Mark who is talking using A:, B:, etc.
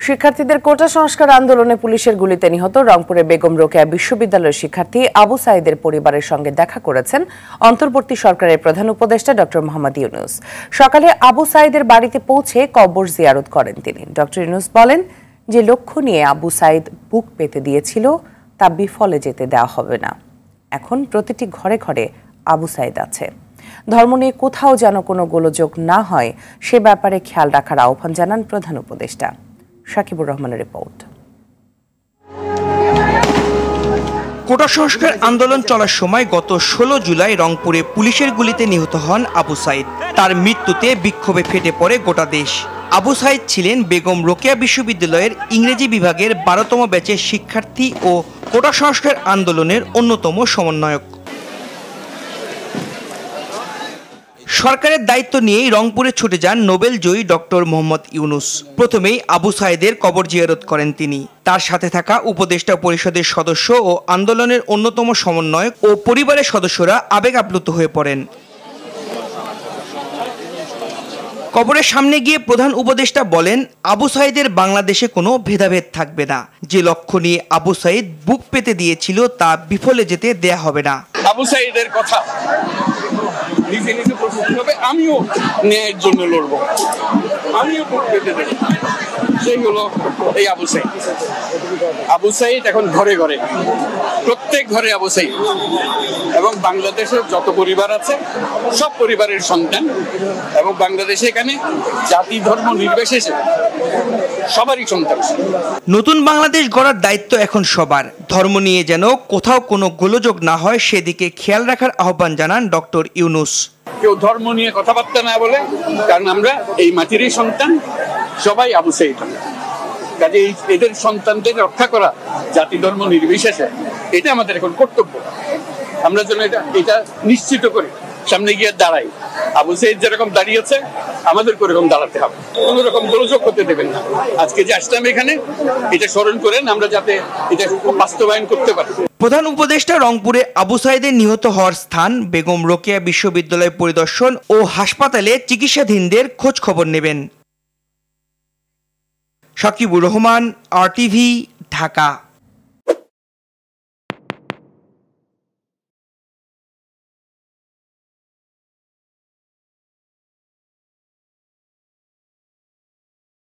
A: শিক্ষার্থীদের কোটা সংস্কার আন্দোলনে পুলিশের গুলিতে নিহত রংপুরে বেগম রোকেয়া বিশ্ববিদ্যালয়ের শিক্ষার্থী আবু সাঈদের পরিবারের সঙ্গে দেখা করেছেন অন্তর্বর্তী সরকারের প্রধান উপদেষ্টা ডক্টর মোহাম্মদ ইউনূস। সকালে আবু সাঈদের বাড়িতে পৌঁছে কবর জিয়ারত করেন তিনি। ডক্টর ইউনূস বলেন, যে লক্ষ্য নিয়ে আবু সাঈদ বুক পেতে দিয়েছিল তা বিফলে যেতে দেওয়া হবে না। এখন প্রতিটি ঘরে ঘরে আবু সাঈদ আছে। ধর্ম নিয়ে কোথাও যেন কোনো গোলযোগ না হয় সে ব্যাপারে খেয়াল রাখার আহ্বান জানান প্রধান উপদেষ্টা। শাকিবুর রহমানের রিপোর্ট।
B: কোটা সংস্কার আন্দোলন চলার সময় গত 16 জুলাই রংপুরে পুলিশের গুলিতে নিহত হন আবু সাঈদ। তার মৃত্যুতে বিক্ষোভে ফেটে পড়ে গোটা দেশ। আবু সাঈদ ছিলেন বেগম রোকেয়া বিশ্ববিদ্যালয়ের ইংরেজি বিভাগের 12তম ব্যাচের শিক্ষার্থী ও কোটা সংস্কার আন্দোলনের অন্যতম সমন্বয়ক। সরকারের দায়িত্ব নিয়েই রংপুরে ছুটে যান নোবেলজয়ী ডক্টর মোহাম্মদ ইউনূস। প্রথমেই আবু সাঈদের কবর জিয়ারত করেন তিনি। তার সাথে থাকা উপদেষ্টা পরিষদের সদস্য ও আন্দোলনের অন্যতম সমন্বয়ক ও পরিবারের সদস্যরা আবেগ আপ্লুত হয়ে পড়েন। কবরের সামনে গিয়ে প্রধান উপদেষ্টা বলেন, আবু সাঈদের বাংলাদেশে কোনো ভেদাভেদ থাকবে না। যে লক্ষ্য নিয়ে আবু সাঈদ বুক পেতে দিয়েছিল তা বিফলে যেতে দেয়া হবে না।
C: আবু সাঈদের কথা নিজে নিজে প্রস্তুত হবে, আমিও ন্যায়ের জন্য লড়বো, আমিও বুক পেতে দেব। সেই হলো এই আবু সাঈদ। আবু সাঈদ এখন ঘরে ঘরে, প্রত্যেক ঘরে আবু সাঈদ। এবং বাংলাদেশের যত পরিবার আছে সব পরিবারের সন্তান, এবং বাংলাদেশে এখানে জাতি ধর্ম নির্বিশেষে সবারই সন্তান।
B: নতুন বাংলাদেশ গড়ার দায়িত্ব এখন সবার। ধর্ম নিয়ে যেন কোথাও কোনো গোলযোগ না হয় সেদিকে খেয়াল রাখার আহ্বান জানান ডক্টর ইউনূস।
C: কেউ ধর্ম নিয়ে কথাবার্তা না বলে, কারণ আমরা এই মাটিরই সন্তান, সবাই আবু সাঈদ। কাজে এদের সন্তানদের রক্ষা করা জাতি ধর্ম নির্বিশেষে, এটা আমাদের এখন কর্তব্য। আমরা যেন এটা নিশ্চিত করি, সামনে গিয়ে দাঁড়াই। আবু সাঈদ যেরকম দাঁড়িয়েছে আমাদের ওরকম দাঁড়াতে হবে, কোন রকম গোলযোগ করতে দেবেন না। আজকে যে আসলাম এখানে, এটা স্মরণ করেন আমরা যাতে এটা বাস্তবায়ন করতে পারি।
B: প্রধান উপদেষ্টা রংপুরে আবু সাঈদের নিহত হওয়ার স্থান, বেগম রোকেয়া বিশ্ববিদ্যালয় পরিদর্শন ও হাসপাতালে চিকিৎসাধীনদের খোঁজ খবর নেবেন। শাকিবুর রহমান, RTV, ঢাকা।